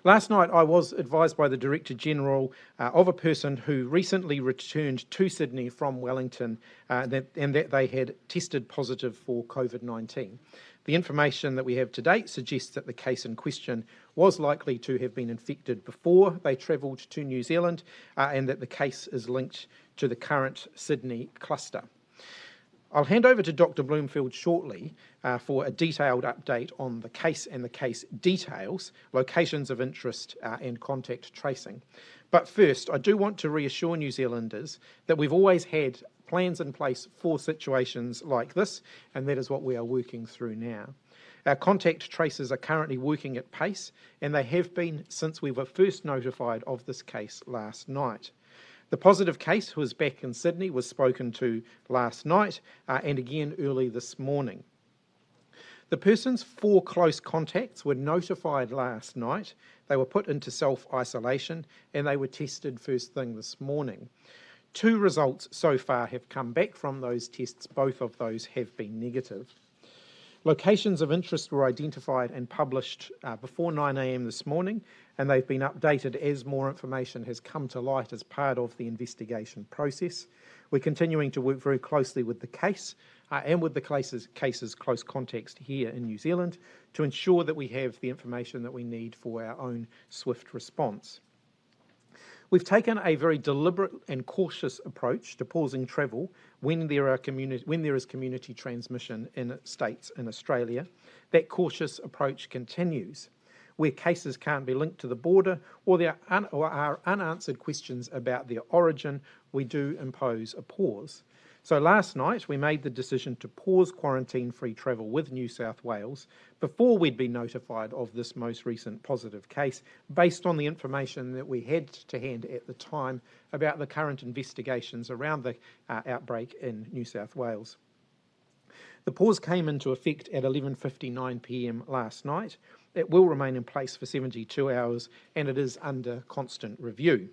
Last night I was advised by the Director General of a person who recently returned to Sydney from Wellington and that they had tested positive for COVID-19. The information that we have to date suggests that the case in question was likely to have been infected before they travelled to New Zealand and that the case is linked to the current Sydney cluster. I'll hand over to Dr. Bloomfield shortly for a detailed update on the case and the case details, locations of interest and contact tracing. But first, I do want to reassure New Zealanders that we've always had plans in place for situations like this, and that is what we are working through now. Our contact tracers are currently working at pace, and they have been since we were first notified of this case last night. The positive case, who is back in Sydney, was spoken to last night and again early this morning. The person's 4 close contacts were notified last night. They were put into self-isolation and they were tested first thing this morning. 2 results so far have come back from those tests. Both of those have been negative. Locations of interest were identified and published before 9 a.m. this morning, and they've been updated as more information has come to light as part of the investigation process. We're continuing to work very closely with the case and with the case's close contacts here in New Zealand to ensure that we have the information that we need for our own swift response. We've taken a very deliberate and cautious approach to pausing travel when there is community transmission in states in Australia. That cautious approach continues. Where cases can't be linked to the border or there are unanswered questions about their origin, we do impose a pause. So last night we made the decision to pause quarantine-free travel with New South Wales before we'd been notified of this most recent positive case, based on the information that we had to hand at the time about the current investigations around the outbreak in New South Wales. The pause came into effect at 11:59 p.m. last night. It will remain in place for 72 hours and it is under constant review.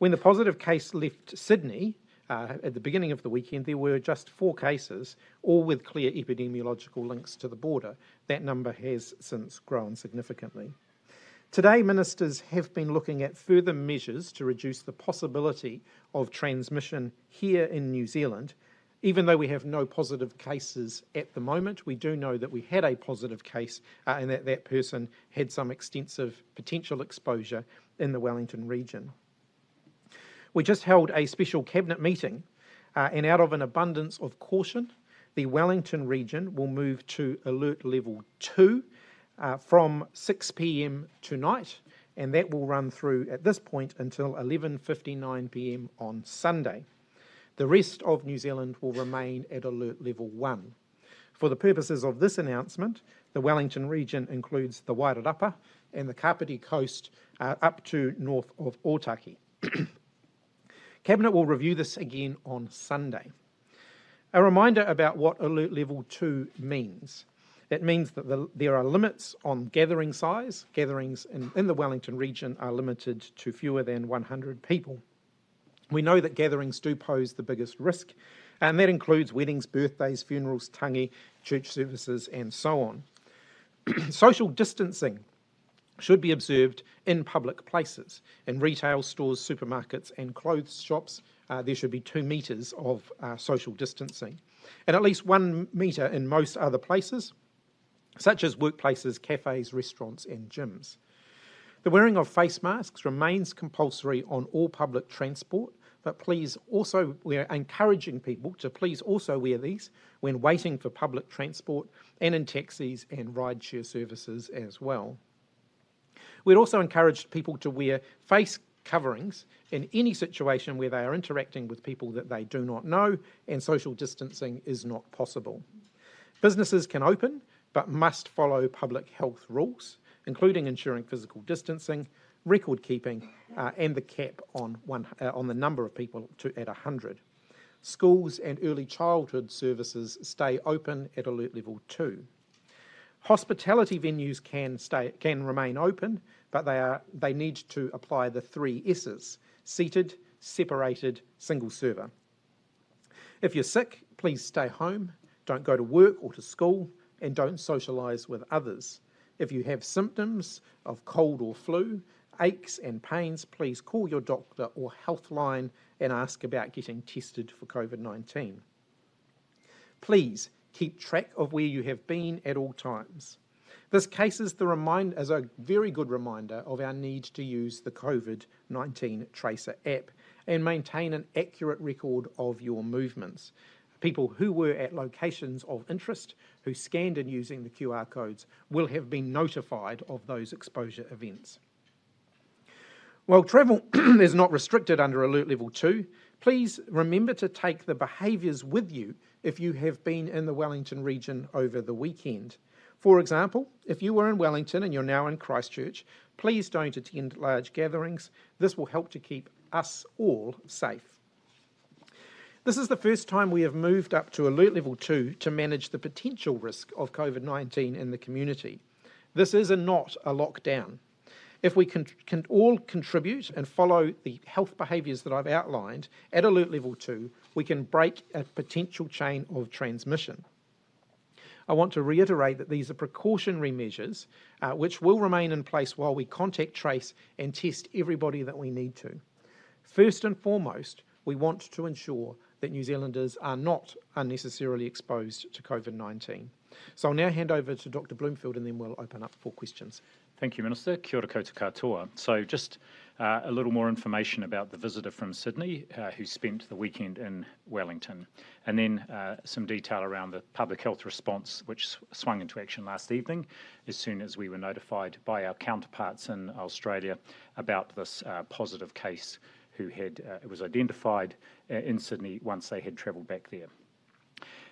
When the positive case left Sydney, at the beginning of the weekend, there were just 4 cases, all with clear epidemiological links to the border. That number has since grown significantly. Today, ministers have been looking at further measures to reduce the possibility of transmission here in New Zealand. Even though we have no positive cases at the moment, we do know that we had a positive case and that person had some extensive potential exposure in the Wellington region. We just held a special cabinet meeting and out of an abundance of caution, the Wellington region will move to alert level 2 from 6 p.m. tonight, and that will run through at this point until 11:59 p.m. on Sunday. The rest of New Zealand will remain at alert level 1. For the purposes of this announcement, the Wellington region includes the Wairarapa and the Kapiti coast up to north of Otaki. Cabinet will review this again on Sunday. A reminder about what Alert Level 2 means. It means that there are limits on gathering size. Gatherings in the Wellington region are limited to fewer than 100 people. We know that gatherings do pose the biggest risk, and that includes weddings, birthdays, funerals, tangi, church services, and so on. Social distancing should be observed in public places. In retail stores, supermarkets and clothes shops, there should be 2 metres of social distancing, and at least 1 metre in most other places, such as workplaces, cafes, restaurants and gyms. The wearing of face masks remains compulsory on all public transport, but we're encouraging people to please also wear these when waiting for public transport and in taxis and rideshare services as well. We'd also encourage people to wear face coverings in any situation where they are interacting with people that they do not know and social distancing is not possible. Businesses can open but must follow public health rules, including ensuring physical distancing, record keeping and the cap on the number of people at 100. Schools and early childhood services stay open at alert level 2. Hospitality venues can remain open, but they need to apply the 3 S's: seated, separated, single server. If you're sick, please stay home, don't go to work or to school, and don't socialise with others. If you have symptoms of cold or flu, aches and pains, please call your doctor or healthline and ask about getting tested for COVID-19. Please keep track of where you have been at all times. This case is a very good reminder of our need to use the COVID-19 Tracer app and maintain an accurate record of your movements. People who were at locations of interest, who scanned in using the QR codes, will have been notified of those exposure events. While travel is not restricted under Alert Level 2, please remember to take the behaviours with you if you have been in the Wellington region over the weekend. For example, if you were in Wellington and you're now in Christchurch, please don't attend large gatherings. This will help to keep us all safe. This is the first time we have moved up to Alert Level 2 to manage the potential risk of COVID-19 in the community. This is not a lockdown. If we can all contribute and follow the health behaviours that I've outlined at Alert Level 2, we can break a potential chain of transmission. I want to reiterate that these are precautionary measures which will remain in place while we contact trace and test everybody that we need to. First and foremost, we want to ensure that New Zealanders are not unnecessarily exposed to COVID-19. So I'll now hand over to Dr. Bloomfield and then we'll open up for questions. Thank you, Minister. Kia ora koutou katoa. So just a little more information about the visitor from Sydney who spent the weekend in Wellington, and then some detail around the public health response which swung into action last evening as soon as we were notified by our counterparts in Australia about this positive case who it was identified in Sydney once they had travelled back there.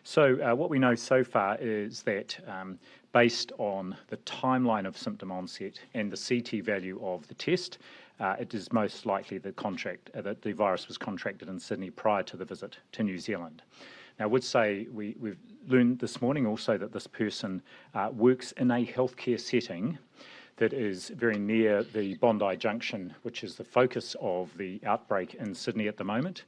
So what we know so far is that based on the timeline of symptom onset and the CT value of the test, it is most likely that the virus was contracted in Sydney prior to the visit to New Zealand. Now, I would say we've learned this morning also that this person works in a healthcare setting that is very near the Bondi Junction, which is the focus of the outbreak in Sydney at the moment,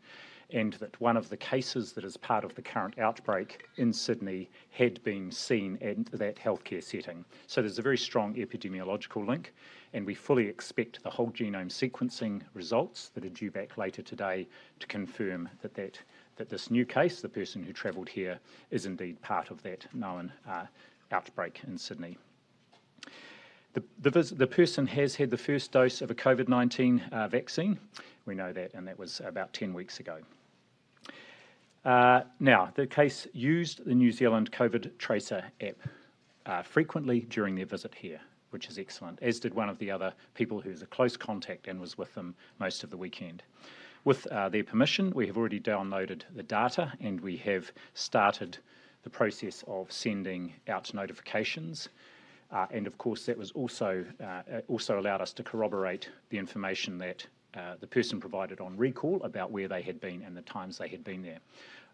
and that one of the cases that is part of the current outbreak in Sydney had been seen in that healthcare setting. So there's a very strong epidemiological link, and we fully expect the whole genome sequencing results that are due back later today to confirm that this new case, the person who travelled here, is indeed part of that known outbreak in Sydney. The person has had the first dose of a COVID-19 vaccine. We know that, and that was about 10 weeks ago. Now, the case used the New Zealand COVID Tracer app frequently during their visit here, which is excellent, as did one of the other people who's a close contact and was with them most of the weekend. With their permission, we have already downloaded the data and we have started the process of sending out notifications. And of course, that was also allowed us to corroborate the information that the person provided on recall about where they had been and the times they had been there.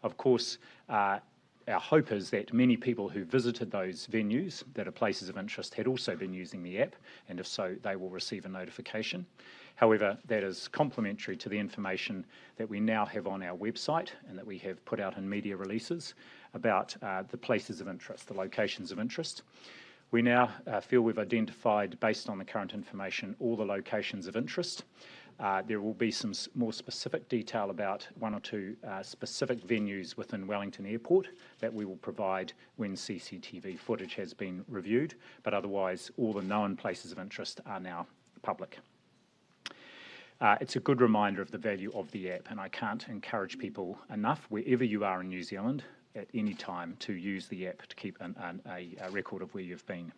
Of course, our hope is that many people who visited those venues that are places of interest had also been using the app, and if so, they will receive a notification. However, that is complementary to the information that we now have on our website and that we have put out in media releases about the places of interest, the locations of interest. We now feel we've identified, based on the current information, all the locations of interest. There will be some more specific detail about one or two specific venues within Wellington Airport that we will provide when CCTV footage has been reviewed, but otherwise all the known places of interest are now public. It's a good reminder of the value of the app, and I can't encourage people enough, wherever you are in New Zealand, at any time, to use the app to keep a record of where you've been.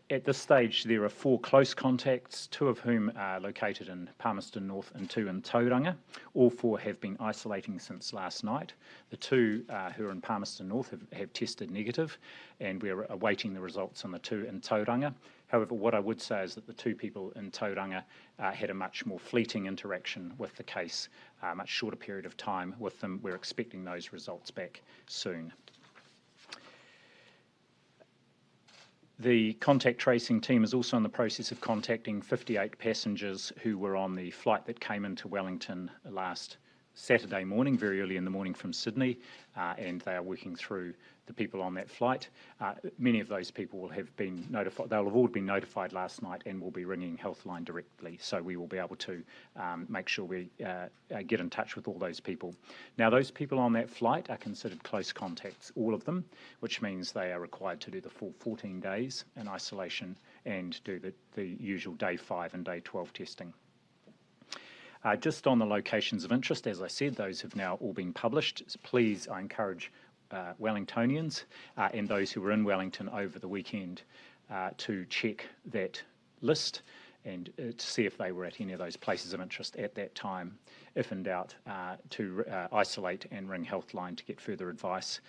At this stage, there are 4 close contacts, 2 of whom are located in Palmerston North and 2 in Tauranga. All 4 have been isolating since last night. The 2 who are in Palmerston North have tested negative, and we're awaiting the results on the 2 in Tauranga. However, what I would say is that the 2 people in Tauranga had a much more fleeting interaction with the case, a much shorter period of time with them. We're expecting those results back soon. The contact tracing team is also in the process of contacting 58 passengers who were on the flight that came into Wellington last Saturday morning, very early in the morning from Sydney, and they are working through the people on that flight. Many of those people will have been notified, they'll have all been notified last night and will be ringing Healthline directly, so we will be able to make sure we get in touch with all those people. Now, those people on that flight are considered close contacts, all of them, which means they are required to do the full 14 days in isolation and do the usual day 5 and day 12 testing. Just on the locations of interest, as I said, those have now all been published. Please, I encourage Wellingtonians and those who were in Wellington over the weekend to check that list and to see if they were at any of those places of interest at that time. If in doubt, to isolate and ring Healthline to get further advice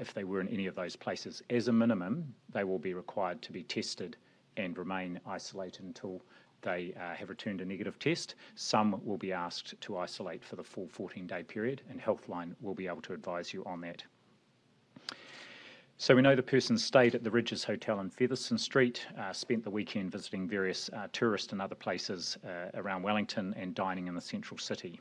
if they were in any of those places. As a minimum, they will be required to be tested and remain isolated until they have returned a negative test. Some will be asked to isolate for the full 14-day period, and Healthline will be able to advise you on that. So we know the person stayed at the Ridges Hotel in Featherston Street, spent the weekend visiting various tourist and other places around Wellington and dining in the central city.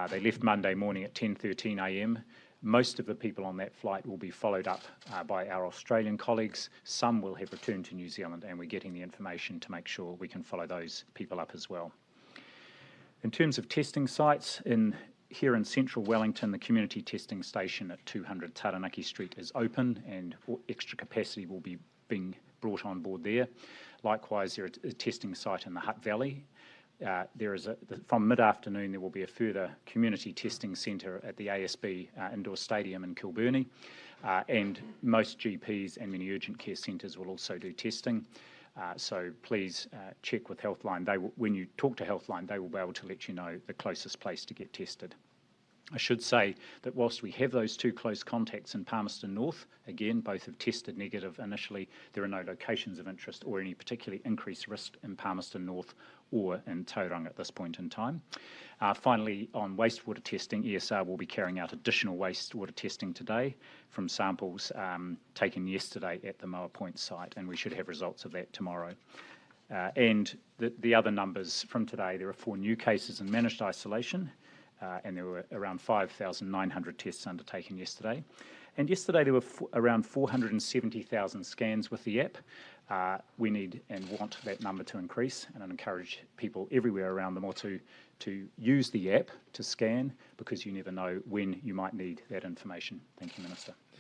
They left Monday morning at 10:13 a.m. Most of the people on that flight will be followed up by our Australian colleagues. Some will have returned to New Zealand, and we're getting the information to make sure we can follow those people up as well. In terms of testing sites, here in central Wellington, the community testing station at 200 Taranaki Street is open, and extra capacity will be being brought on board there. Likewise, there is a testing site in the Hutt Valley. From mid-afternoon, there will be a further community testing centre at the ASB Indoor Stadium in Kilburnie, and most GPs and many urgent care centres will also do testing. So please check with Healthline. When you talk to Healthline, they will be able to let you know the closest place to get tested. I should say that whilst we have those 2 close contacts in Palmerston North, again, both have tested negative initially, there are no locations of interest or any particularly increased risk in Palmerston North or in Tauranga at this point in time. Finally, on wastewater testing, ESR will be carrying out additional wastewater testing today from samples taken yesterday at the Moa Point site, and we should have results of that tomorrow. And the other numbers from today, there are 4 new cases in managed isolation, and there were around 5,900 tests undertaken yesterday. And yesterday there were around 470,000 scans with the app. We need and want that number to increase, and I encourage people everywhere around the motu to use the app to scan, because you never know when you might need that information. Thank you, Minister.